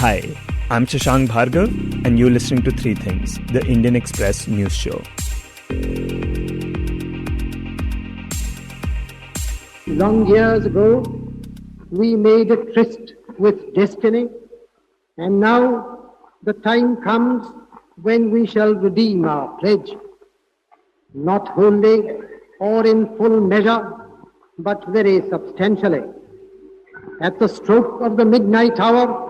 Hi, I'm Shashank Bhargava, and you're listening to Three Things, the Indian Express news show. Long years ago, we made a tryst with destiny, and now the time comes when we shall redeem our pledge, not wholly or in full measure, but very substantially. At the stroke of the midnight hour,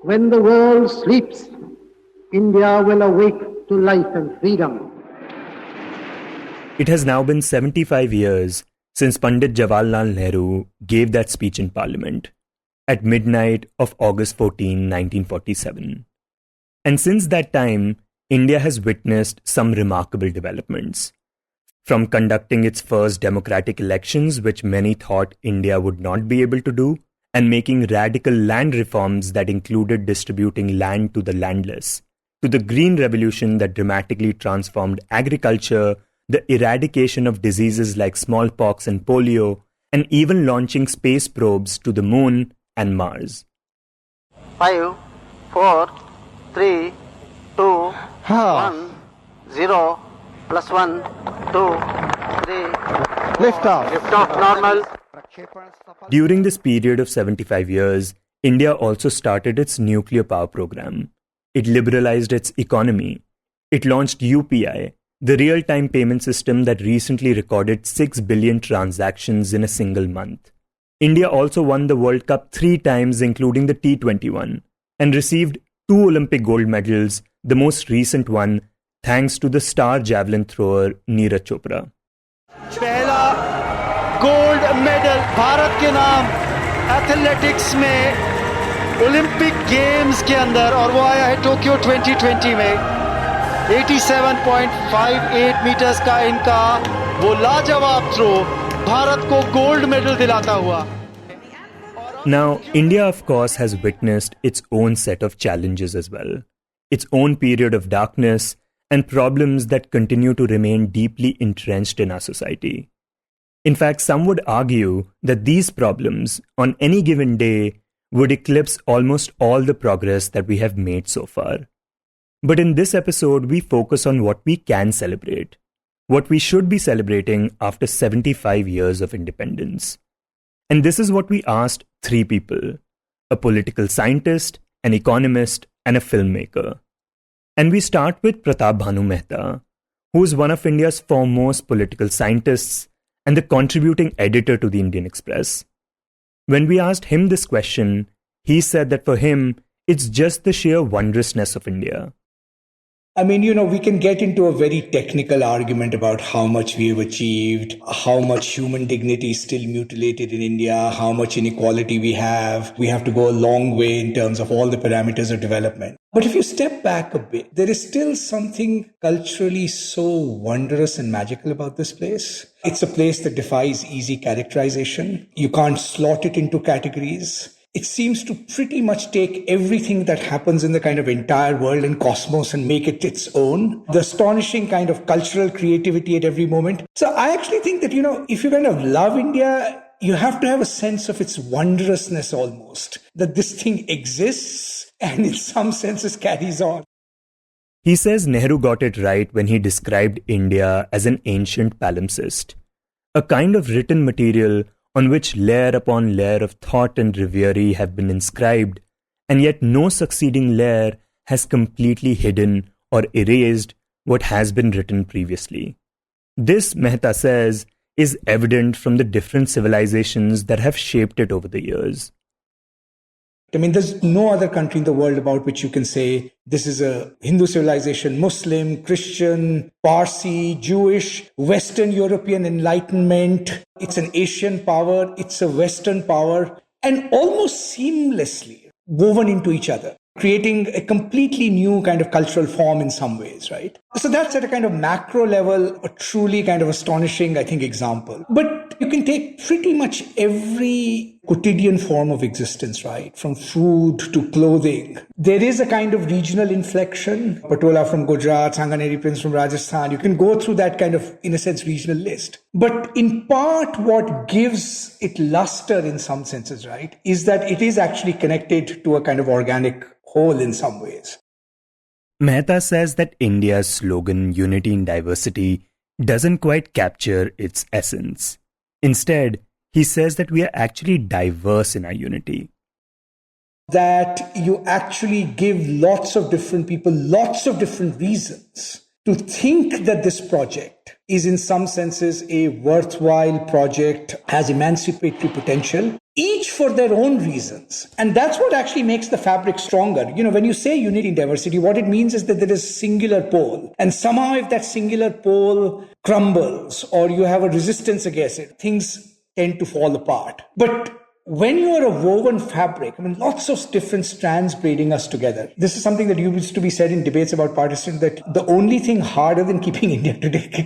when the world sleeps, India will awake to life and freedom. It has now been 75 years since Pandit Jawaharlal Nehru gave that speech in Parliament at midnight of August 14, 1947. And since that time, India has witnessed some remarkable developments. From conducting its first democratic elections, which many thought India would not be able to do, and making radical land reforms that included distributing land to the landless, to the Green Revolution that dramatically transformed agriculture, the eradication of diseases like smallpox and polio, and even launching space probes to the moon and Mars. 5, 4, 3, 2, 1, 0, plus 1, 2, 3. Lift off. Lift off normal. During this period of 75 years, India also started its nuclear power program. It liberalized its economy. It launched UPI, the real-time payment system that recently recorded 6 billion transactions in a single month. India also won the World Cup 3 times, including the T21, and received 2 Olympic gold medals, the most recent one thanks to the star javelin thrower Neeraj Chopra. पहला gold medal Bharat के नाम athletics में Olympic games के अंदर, और वो आया है टोक्यो 2020 में 87.58 मीटर्स का इनका वो लाजवाब थ्रो भारत को गोल्ड मेडल दिलाता हुआ. Now, India, of course, has witnessed its own set of challenges as well. Its own period of darkness and problems that continue to remain deeply entrenched in our society. In fact, some would argue that these problems, on any given day, would eclipse almost all the progress that we have made so far. But in this episode, we focus on what we can celebrate, what we should be celebrating after 75 years of independence. And this is what we asked 3 people: a political scientist, an economist, and a filmmaker. And we start with Pratap Bhanu Mehta, who is one of India's foremost political scientists and the contributing editor to the Indian Express. When we asked him this question, he said that for him, it's just the sheer wondrousness of India. I mean, we can get into a very technical argument about how much we have achieved, how much human dignity is still mutilated in India, how much inequality we have. We have to go a long way in terms of all the parameters of development. But if you step back a bit, there is still something culturally so wondrous and magical about this place. It's a place that defies easy characterization. You can't slot it into categories. It seems to pretty much take everything that happens in the kind of entire world and cosmos and make it its own. The astonishing kind of cultural creativity at every moment. So I actually think that, if you kind of love India, you have to have a sense of its wondrousness almost, that this thing exists and in some senses carries on. He says Nehru got it right when he described India as an ancient palimpsest, a kind of written material on which layer upon layer of thought and reverie have been inscribed, and yet no succeeding layer has completely hidden or erased what has been written previously. This, Mehta says, is evident from the different civilizations that have shaped it over the years. I mean, there's no other country in the world about which you can say this is a Hindu civilization, Muslim, Christian, Parsi, Jewish, Western European Enlightenment. It's an Asian power. It's a Western power, and almost seamlessly woven into each other, creating a completely new kind of cultural form in some ways, right? So that's at a kind of macro level, a truly kind of astonishing, I think, example. But you can take pretty much every quotidian form of existence, right? From food to clothing. There is a kind of regional inflection. Patola from Gujarat, Sanganeri Prince from Rajasthan. You can go through that kind of, in a sense, regional list. But in part, what gives it luster in some senses, right, is that it is actually connected to a kind of organic whole in some ways. Mehta says that India's slogan, unity in diversity, doesn't quite capture its essence. Instead, he says that we are actually diverse in our unity. That you actually give lots of different people lots of different reasons to think that this project is in some senses a worthwhile project, has emancipatory potential, each for their own reasons. And that's what actually makes the fabric stronger. When you say unity in diversity, what it means is that there is a singular pole. And somehow if that singular pole crumbles or you have a resistance against it, things tend to fall apart. But when you are a woven fabric, lots of different strands braiding us together. This is something that used to be said in debates about partition, that the only thing harder than keeping India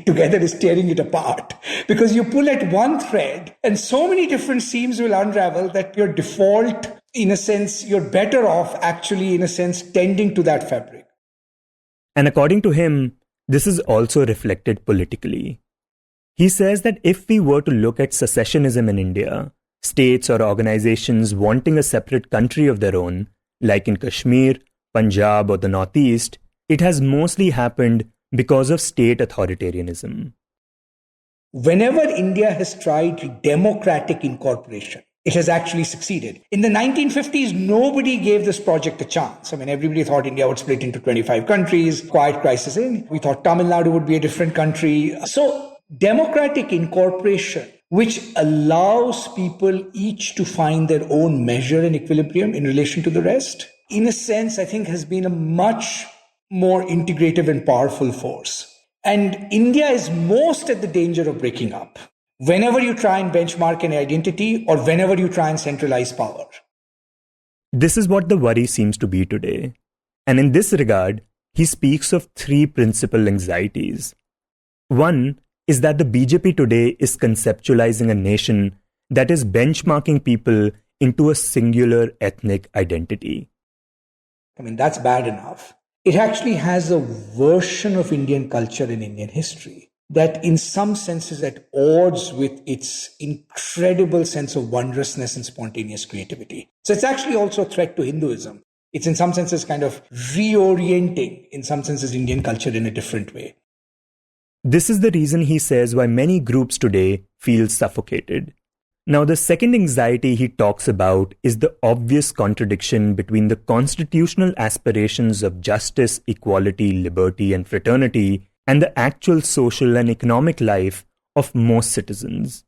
together is tearing it apart. Because you pull at one thread and so many different seams will unravel that your default, in a sense, you're better off actually, in a sense, tending to that fabric. And according to him, this is also reflected politically. He says that if we were to look at secessionism in India, states or organizations wanting a separate country of their own, like in Kashmir, Punjab or the Northeast, it has mostly happened because of state authoritarianism. Whenever India has tried democratic incorporation, it has actually succeeded. In the 1950s, nobody gave this project a chance. Everybody thought India would split into 25 countries, quiet crisis. We thought Tamil Nadu would be a different country. So democratic incorporation, which allows people each to find their own measure and equilibrium in relation to the rest, in a sense, I think has been a much more integrative and powerful force. And India is most at the danger of breaking up whenever you try and benchmark an identity or whenever you try and centralize power. This is what the worry seems to be today. And in this regard, he speaks of three principal anxieties. One is that the BJP today is conceptualizing a nation that is benchmarking people into a singular ethnic identity. That's bad enough. It actually has a version of Indian culture and Indian history that in some sense is at odds with its incredible sense of wondrousness and spontaneous creativity. So it's actually also a threat to Hinduism. It's in some senses kind of reorienting, in some senses, Indian culture in a different way. This is the reason he says why many groups today feel suffocated. Now, the second anxiety he talks about is the obvious contradiction between the constitutional aspirations of justice, equality, liberty, and fraternity and the actual social and economic life of most citizens.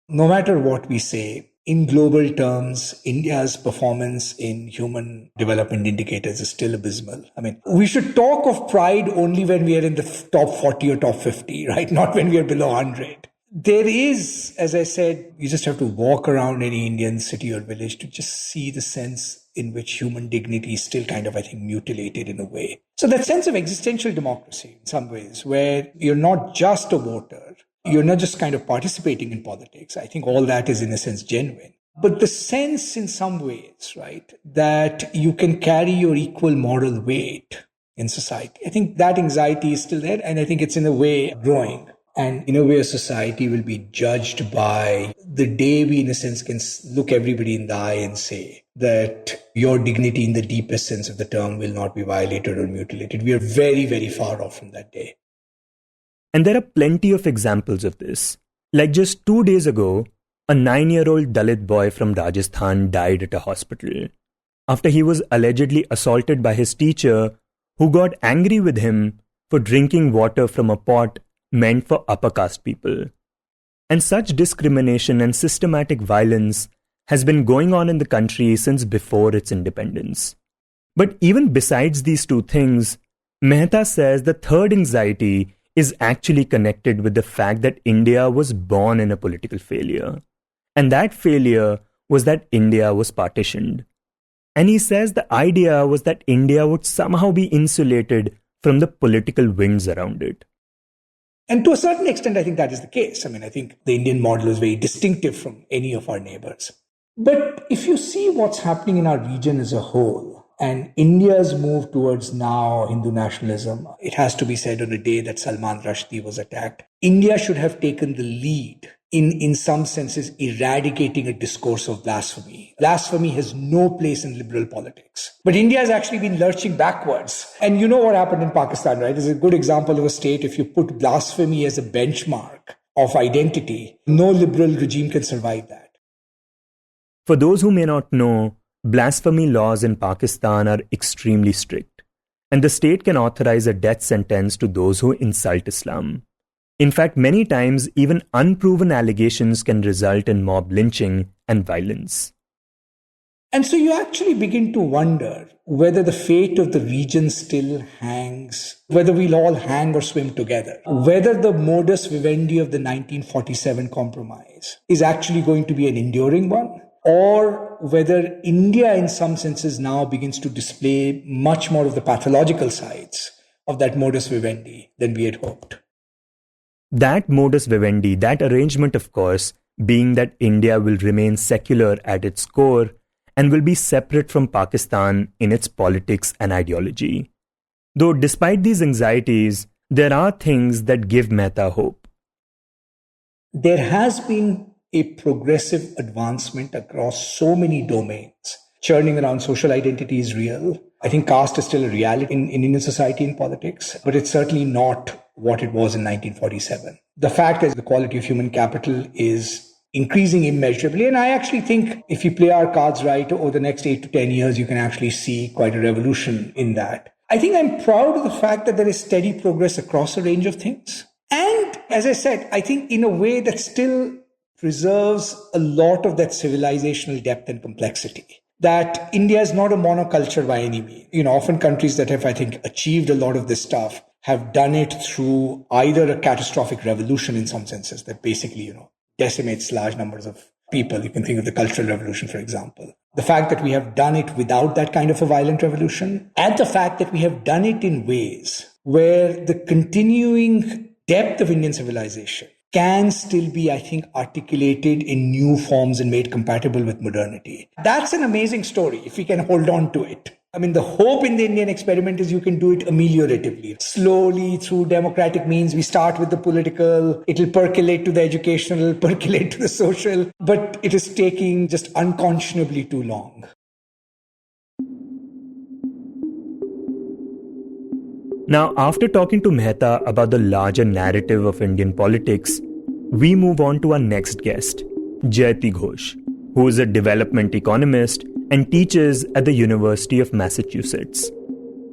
No matter what we say, in global terms, India's performance in human development indicators is still abysmal. We should talk of pride only when we are in the top 40 or top 50, right? Not when we are below 100. There is, as I said, you just have to walk around any Indian city or village to just see the sense in which human dignity is still kind of, I think, mutilated in a way. So that sense of existential democracy in some ways, where you're not just a voter, you're not just kind of participating in politics. I think all that is in a sense genuine. But the sense in some ways, right, that you can carry your equal moral weight in society, I think that anxiety is still there. And I think it's in a way growing. And in a way, a society will be judged by the day we, in a sense, can look everybody in the eye and say that your dignity in the deepest sense of the term will not be violated or mutilated. We are very, very far off from that day. And there are plenty of examples of this. Like just 2 days ago, a 9-year-old Dalit boy from Rajasthan died at a hospital after he was allegedly assaulted by his teacher, who got angry with him for drinking water from a pot meant for upper caste people. And such discrimination and systematic violence has been going on in the country since before its independence. But even besides these two things, Mehta says the third anxiety is actually connected with the fact that India was born in a political failure. And that failure was that India was partitioned. And he says the idea was that India would somehow be insulated from the political winds around it. And to a certain extent, I think that is the case. I think the Indian model is very distinctive from any of our neighbors. But if you see what's happening in our region as a whole, and India's move towards now Hindu nationalism, it has to be said on the day that Salman Rushdie was attacked, India should have taken the lead in some senses, eradicating a discourse of blasphemy. Blasphemy has no place in liberal politics. But India has actually been lurching backwards. And you know what happened in Pakistan, right? It's a good example of a state. If you put blasphemy as a benchmark of identity, no liberal regime can survive that. For those who may not know, blasphemy laws in Pakistan are extremely strict, and the state can authorize a death sentence to those who insult Islam. In fact, many times, even unproven allegations can result in mob lynching and violence. And so you actually begin to wonder whether the fate of the region still hangs, whether we'll all hang or swim together, whether the modus vivendi of the 1947 compromise is actually going to be an enduring one, or whether India in some senses now begins to display much more of the pathological sides of that modus vivendi than we had hoped. That modus vivendi, that arrangement, of course, being that India will remain secular at its core and will be separate from Pakistan in its politics and ideology. Though despite these anxieties, there are things that give Mehta hope. There has been a progressive advancement across so many domains. Churning around social identity is real. I think caste is still a reality in Indian society and politics, but it's certainly not what it was in 1947. The fact is the quality of human capital is increasing immeasurably. And I actually think if you play our cards right over the next 8 to 10 years, you can actually see quite a revolution in that. I think I'm proud of the fact that there is steady progress across a range of things. And as I said, I think in a way that still preserves a lot of that civilizational depth and complexity. That India is not a monoculture by any means. Often countries that have, I think, achieved a lot of this stuff have done it through either a catastrophic revolution in some senses that basically, decimates large numbers of people. You can think of the Cultural Revolution, for example. The fact that we have done it without that kind of a violent revolution, and the fact that we have done it in ways where the continuing depth of Indian civilization can still be, I think, articulated in new forms and made compatible with modernity. That's an amazing story if we can hold on to it. The hope in the Indian experiment is you can do it amelioratively. Slowly, through democratic means, we start with the political, it'll percolate to the educational, percolate to the social, but it is taking just unconscionably too long. Now, after talking to Mehta about the larger narrative of Indian politics, we move on to our next guest, Jayati Ghosh, who is a development economist and teaches at the University of Massachusetts.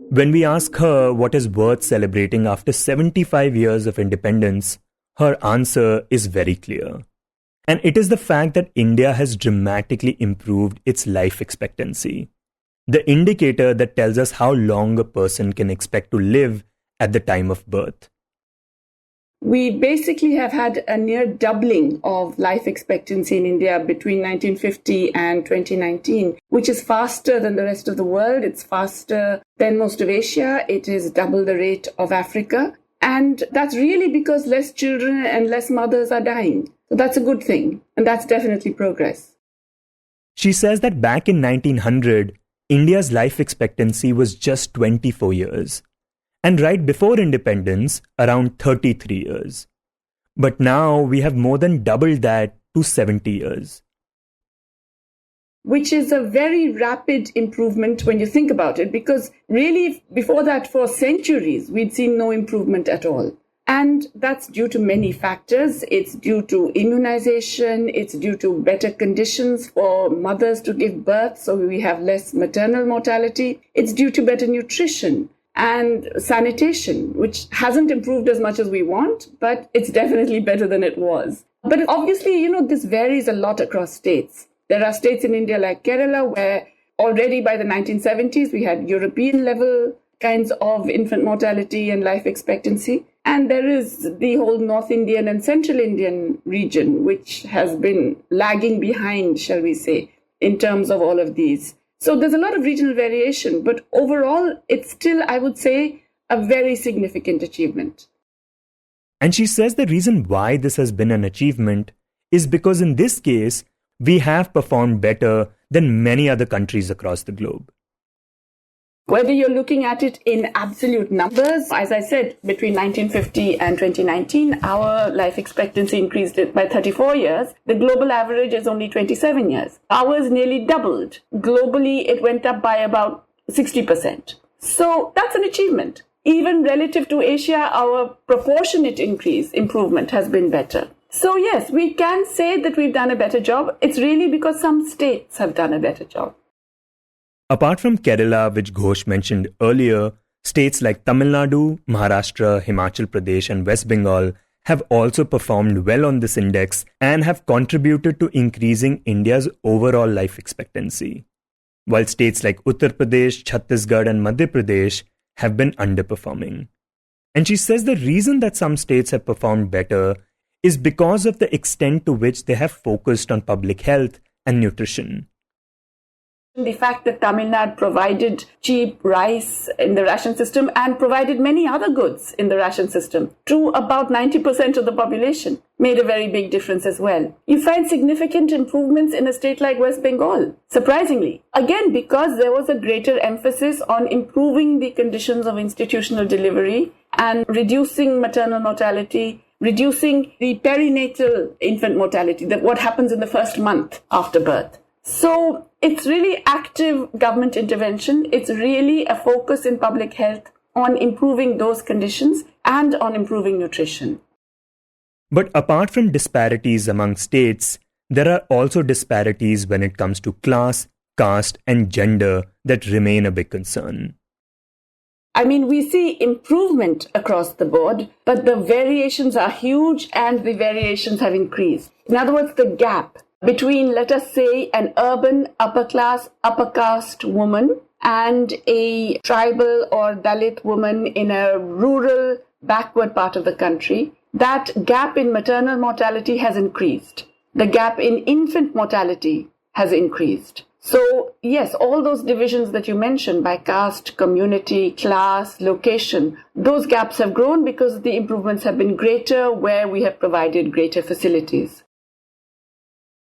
When we ask her what is worth celebrating after 75 years of independence, her answer is very clear. And it is the fact that India has dramatically improved its life expectancy. The indicator that tells us how long a person can expect to live at the time of birth. We basically have had a near doubling of life expectancy in India between 1950 and 2019, which is faster than the rest of the world. It's faster than most of Asia. It is double the rate of Africa. And that's really because less children and less mothers are dying. So that's a good thing. And that's definitely progress. She says that back in 1900, India's life expectancy was just 24 years. And right before independence, around 33 years. But now we have more than doubled that to 70 years. Which is a very rapid improvement when you think about it, because really before that, for centuries, we'd seen no improvement at all. And that's due to many factors. It's due to immunization. It's due to better conditions for mothers to give birth, so we have less maternal mortality. It's due to better nutrition and sanitation, which hasn't improved as much as we want, but it's definitely better than it was. But obviously, this varies a lot across states. There are states in India like Kerala where already by the 1970s, we had European level kinds of infant mortality and life expectancy. And there is the whole North Indian and Central Indian region, which has been lagging behind, shall we say, in terms of all of these. So there's a lot of regional variation, but overall, it's still, I would say, a very significant achievement. And she says the reason why this has been an achievement is because in this case, we have performed better than many other countries across the globe. Whether you're looking at it in absolute numbers, as I said, between 1950 and 2019, our life expectancy increased by 34 years. The global average is only 27 years. Ours nearly doubled. Globally, it went up by about 60%. So that's an achievement. Even relative to Asia, our proportionate improvement has been better. So yes, we can say that we've done a better job. It's really because some states have done a better job. Apart from Kerala, which Ghosh mentioned earlier, states like Tamil Nadu, Maharashtra, Himachal Pradesh and West Bengal have also performed well on this index and have contributed to increasing India's overall life expectancy, while states like Uttar Pradesh, Chhattisgarh and Madhya Pradesh have been underperforming. And she says the reason that some states have performed better is because of the extent to which they have focused on public health and nutrition. The fact that Tamil Nadu provided cheap rice in the ration system and provided many other goods in the ration system to about 90% of the population made a very big difference as well. You find significant improvements in a state like West Bengal, surprisingly. Again, because there was a greater emphasis on improving the conditions of institutional delivery and reducing maternal mortality, reducing the perinatal infant mortality, that what happens in the first month after birth. So it's really active government intervention. It's really a focus in public health on improving those conditions and on improving nutrition. But apart from disparities among states, there are also disparities when it comes to class, caste, and gender that remain a big concern. I mean, we see improvement across the board, but the variations are huge and the variations have increased. In other words, the gap between, let us say, an urban upper class, upper caste woman and a tribal or Dalit woman in a rural backward part of the country, that gap in maternal mortality has increased. The gap in infant mortality has increased. So yes, all those divisions that you mentioned by caste, community, class, location, those gaps have grown because the improvements have been greater where we have provided greater facilities.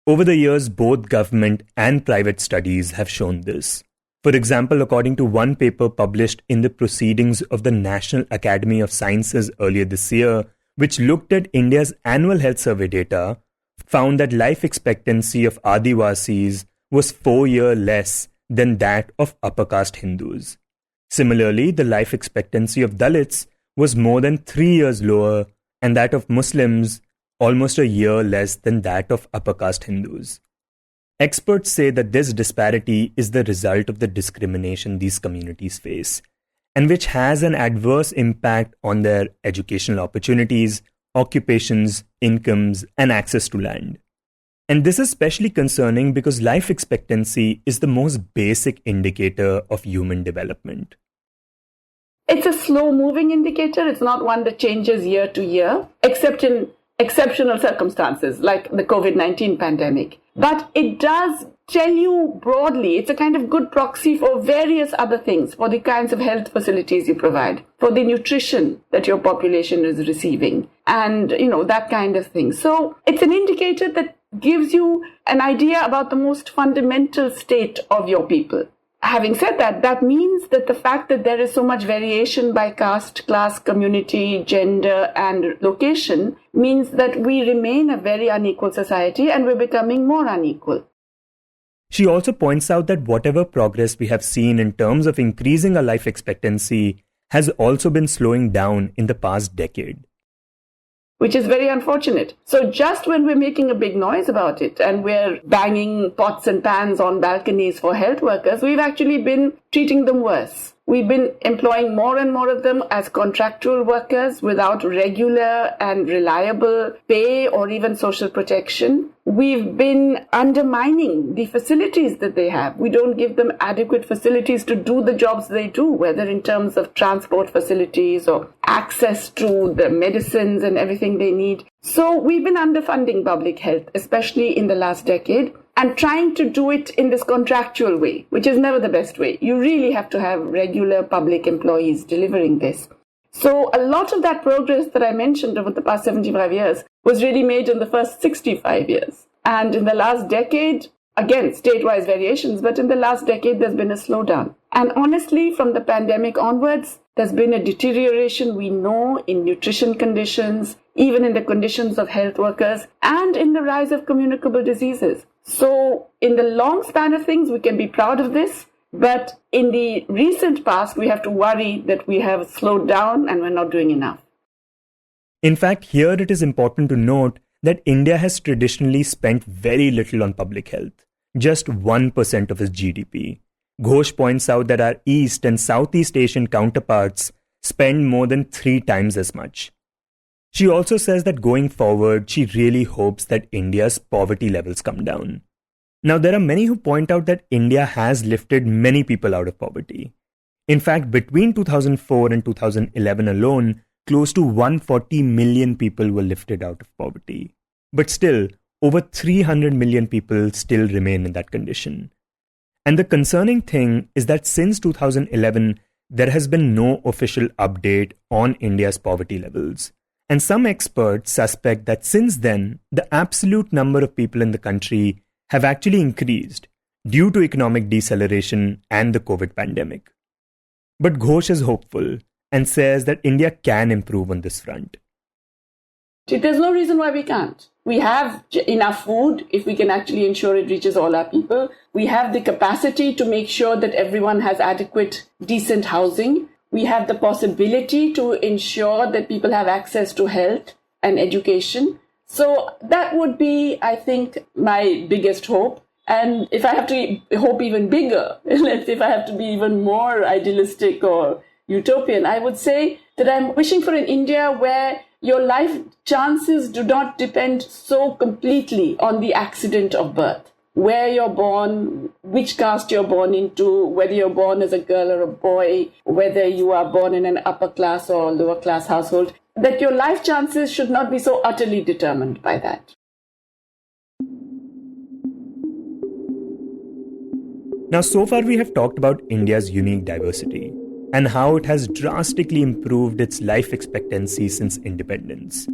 Over the years, both government and private studies have shown this. For example, according to one paper published in the Proceedings of the National Academy of Sciences earlier this year, which looked at India's annual health survey data, found that life expectancy of Adivasis was 4 years less than that of upper caste Hindus. Similarly, the life expectancy of Dalits was more than 3 years lower, and that of Muslims almost a year less than that of upper caste Hindus. Experts say that this disparity is the result of the discrimination these communities face, and which has an adverse impact on their educational opportunities, occupations, incomes, and access to land. And this is especially concerning because life expectancy is the most basic indicator of human development. It's a slow-moving indicator. It's not one that changes year to year, except in exceptional circumstances like the COVID-19 pandemic. But it does tell you broadly, it's a kind of good proxy for various other things, for the kinds of health facilities you provide, for the nutrition that your population is receiving, and, that kind of thing. So it's an indicator that gives you an idea about the most fundamental state of your people. Having said that, that means that the fact that there is so much variation by caste, class, community, gender, and location means that we remain a very unequal society and we're becoming more unequal. She also points out that whatever progress we have seen in terms of increasing our life expectancy has also been slowing down in the past decade. Which is very unfortunate. So just when we're making a big noise about it and we're banging pots and pans on balconies for health workers, we've actually been treating them worse. We've been employing more and more of them as contractual workers without regular and reliable pay or even social protection. We've been undermining the facilities that they have. We don't give them adequate facilities to do the jobs they do, whether in terms of transport facilities or access to the medicines and everything they need. So we've been underfunding public health, especially in the last decade. and trying to do it in this contractual way, which is never the best way. You really have to have regular public employees delivering this. So a lot of that progress that I mentioned over the past 75 years was really made in the first 65 years. And in the last decade, again, state-wise variations, but in the last decade, there's been a slowdown. And honestly, from the pandemic onwards, there's been a deterioration, we know, in nutrition conditions, even in the conditions of health workers, and in the rise of communicable diseases. So in the long span of things, we can be proud of this. But in the recent past, we have to worry that we have slowed down and we're not doing enough. In fact, here it is important to note that India has traditionally spent very little on public health, just 1% of its GDP. Ghosh points out that our East and Southeast Asian counterparts spend more than 3 times as much. She also says that going forward, she really hopes that India's poverty levels come down. Now, there are many who point out that India has lifted many people out of poverty. In fact, between 2004 and 2011 alone, close to 140 million people were lifted out of poverty. But still, over 300 million people still remain in that condition. And the concerning thing is that since 2011, there has been no official update on India's poverty levels. And some experts suspect that since then, the absolute number of people in the country have actually increased due to economic deceleration and the COVID pandemic. But Ghosh is hopeful and says that India can improve on this front. There's no reason why we can't. We have enough food if we can actually ensure it reaches all our people. We have the capacity to make sure that everyone has adequate, decent housing. We have the possibility to ensure that people have access to health and education. So that would be, I think, my biggest hope. And if I have to hope even bigger, if I have to be even more idealistic or utopian, I would say that I'm wishing for an India where your life chances do not depend so completely on the accident of birth. Where you're born, which caste you're born into, whether you're born as a girl or a boy, whether you are born in an upper class or lower class household, that your life chances should not be so utterly determined by that. Now, so far we have talked about India's unique diversity and how it has drastically improved its life expectancy since independence.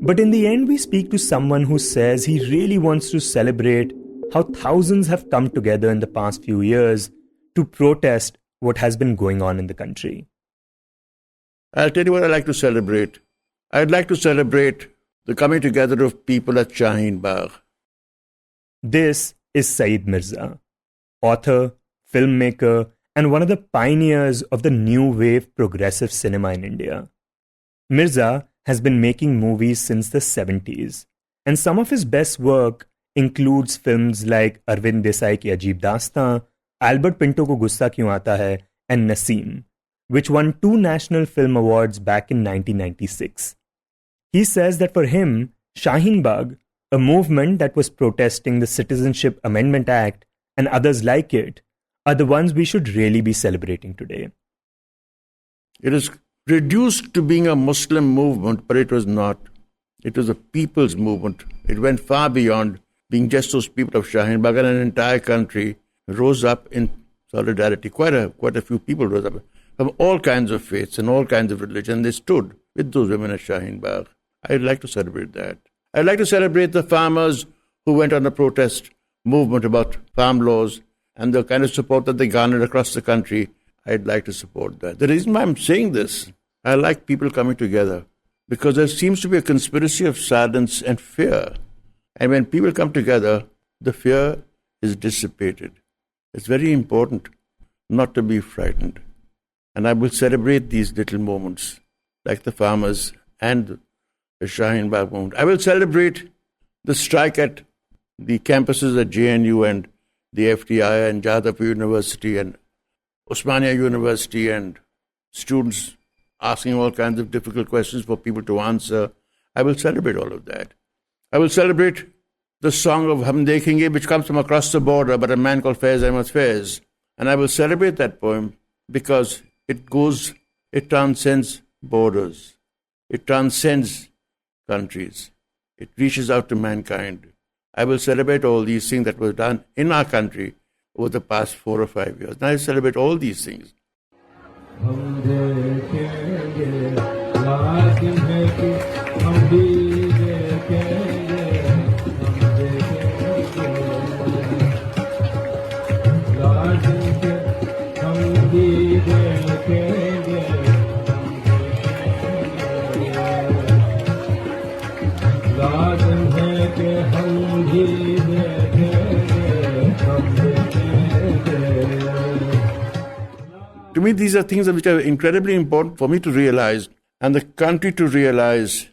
But in the end, we speak to someone who says he really wants to celebrate how thousands have come together in the past few years to protest what has been going on in the country. I'll tell you what I'd like to celebrate. I'd like to celebrate the coming together of people at Shaheen Bagh. This is Saeed Mirza, author, filmmaker, and one of the pioneers of the new wave progressive cinema in India. Mirza has been making movies since the 70s, and some of his best work includes films like Arvind Desai Ki Ajeeb Dastaan, Albert Pinto Ko Gussa Kyun Aata Hai, and Naseem, which won 2 National Film Awards back in 1996. He says that for him, Shaheen Bagh, a movement that was protesting the Citizenship Amendment Act and others like it, are the ones we should really be celebrating today. It is reduced to being a Muslim movement, but it was not. It was a people's movement. It went far beyond being just those people of Shaheen Bagh, and an entire country rose up in solidarity. Quite a few people rose up from all kinds of faiths and all kinds of religion. They stood with those women at Shaheen Bagh. I'd like to celebrate that. I'd like to celebrate the farmers who went on a protest movement about farm laws and the kind of support that they garnered across the country. I'd like to support that. The reason why I'm saying this, I like people coming together because there seems to be a conspiracy of silence and fear. And when people come together, the fear is dissipated. It's very important not to be frightened. And I will celebrate these little moments, like the farmers and the Shaheen Bagh movement. I will celebrate the strike at the campuses at JNU and the FTI and Jayati University and Osmania University, and students asking all kinds of difficult questions for people to answer. I will celebrate all of that. I will celebrate the song of Hum Dekhenge, which comes from across the border, but a man called Faiz Ahmad Faiz. And I will celebrate that poem because it transcends borders. It transcends countries. It reaches out to mankind. I will celebrate all these things that were done in our country over the past 4 or 5 years. And I celebrate all these things. To me, these are things which are incredibly important for me to realize and the country to realize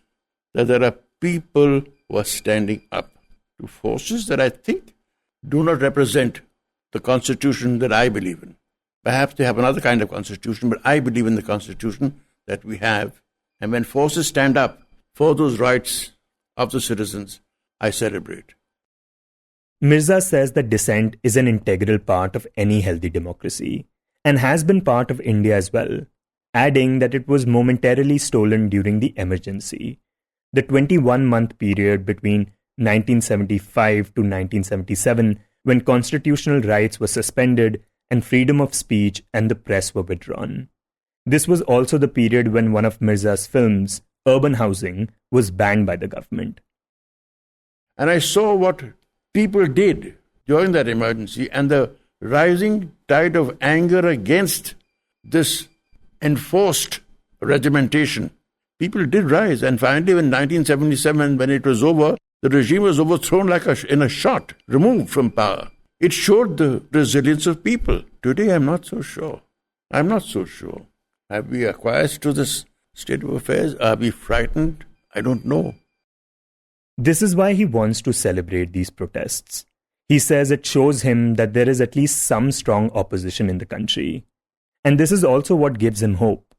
that there are people who are standing up to forces that I think do not represent the constitution that I believe in. Perhaps they have another kind of constitution, but I believe in the constitution that we have. And when forces stand up for those rights of the citizens, I celebrate. Mirza says that dissent is an integral part of any healthy democracy and has been part of India as well, adding that it was momentarily stolen during the emergency. The 21-month period between 1975 to 1977, when constitutional rights were suspended and freedom of speech and the press were withdrawn. This was also the period when one of Mirza's films, Urban Housing, was banned by the government. And I saw what people did during that emergency and the rising tide of anger against this enforced regimentation. People did rise, and finally in 1977, when it was over, the regime was overthrown like in a shot, removed from power. It showed the resilience of people. Today, I'm not so sure. I'm not so sure. Have we acquiesced to this state of affairs? Are we frightened? I don't know. This is why he wants to celebrate these protests. He says it shows him that there is at least some strong opposition in the country. And this is also what gives him hope.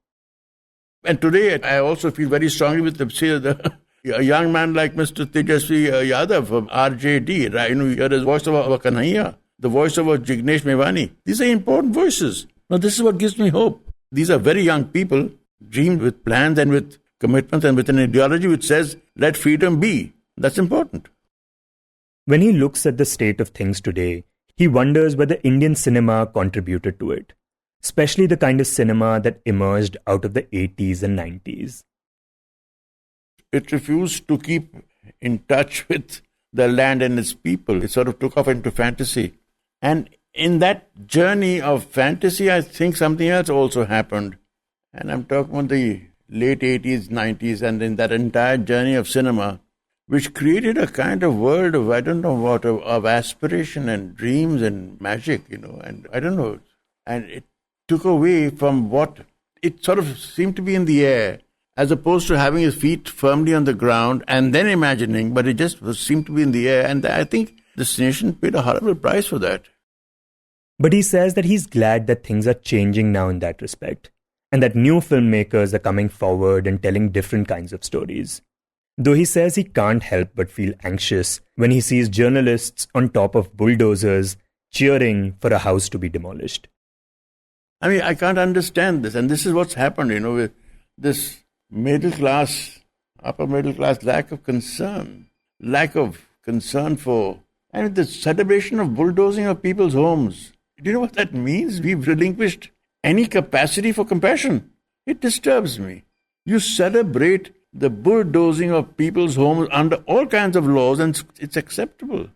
And today, I also feel very strongly with a young man like Mr. Tejasvi Yadav from RJD, right? You hear the voice of our Kanhaiya, the voice of our Jignesh Mevani. These are important voices. Now, this is what gives me hope. These are very young people, dreamed with plans and with commitments and with an ideology which says, let freedom be. That's important. When he looks at the state of things today, he wonders whether Indian cinema contributed to it, especially the kind of cinema that emerged out of the 80s and 90s. It refused to keep in touch with the land and its people. It sort of took off into fantasy. And in that journey of fantasy, I think something else also happened. And I'm talking about the late 80s, 90s, and in that entire journey of cinema, which created a kind of world of, I don't know what, of aspiration and dreams and magic, and I don't know. And it took away from what it sort of seemed to be in the air, as opposed to having his feet firmly on the ground and then imagining, but it just seemed to be in the air. And I think this nation paid a horrible price for that. But he says that he's glad that things are changing now in that respect, and that new filmmakers are coming forward and telling different kinds of stories. Though he says he can't help but feel anxious when he sees journalists on top of bulldozers cheering for a house to be demolished. I mean, I can't understand this. And this is what's happened, with this middle class, upper middle class lack of concern for, and the celebration of bulldozing of people's homes. Do you know what that means? We've relinquished any capacity for compassion. It disturbs me. You celebrate the bulldozing of people's homes under all kinds of laws, and it's acceptable.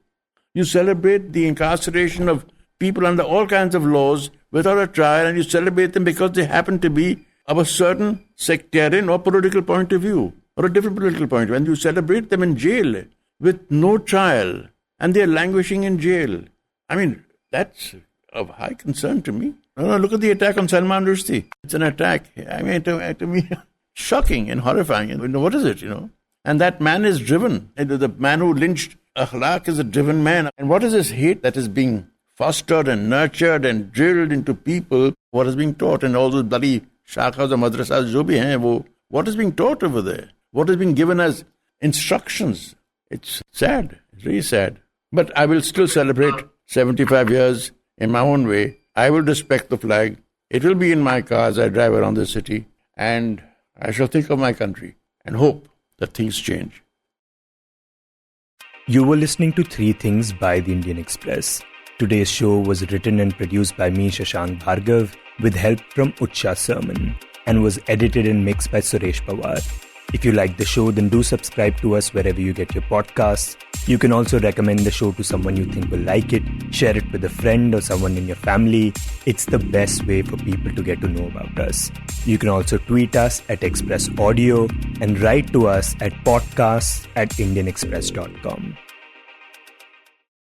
You celebrate the incarceration of people under all kinds of laws without a trial, and you celebrate them because they happen to be of a certain sectarian or political point of view, or a different political point of view, and you celebrate them in jail with no trial, and they're languishing in jail. I mean, that's of high concern to me. No, look at the attack on Salman Rushdie. It's an attack. I mean, to me, shocking and horrifying. What is it, And that man is driven. The man who lynched Akhlaq is a driven man. And what is this hate that is being fostered and nurtured and drilled into people? What is being taught in all those bloody shakhas or madrasas jo bhi hain, what is being taught over there? What is being given as instructions? It's sad. It's really sad. But I will still celebrate 75 years in my own way. I will respect the flag. It will be in my car as I drive around the city. And I shall think of my country and hope that things change. You were listening to 3 Things by the Indian Express. Today's show was written and produced by me, Shashank Bhargava, with help from Utsha Sermon, and was edited and mixed by Suresh Pawar. If you like the show, then do subscribe to us wherever you get your podcasts. You can also recommend the show to someone you think will like it, share it with a friend or someone in your family. It's the best way for people to get to know about us. You can also tweet us at Express Audio and write to us at podcasts@indianexpress.com.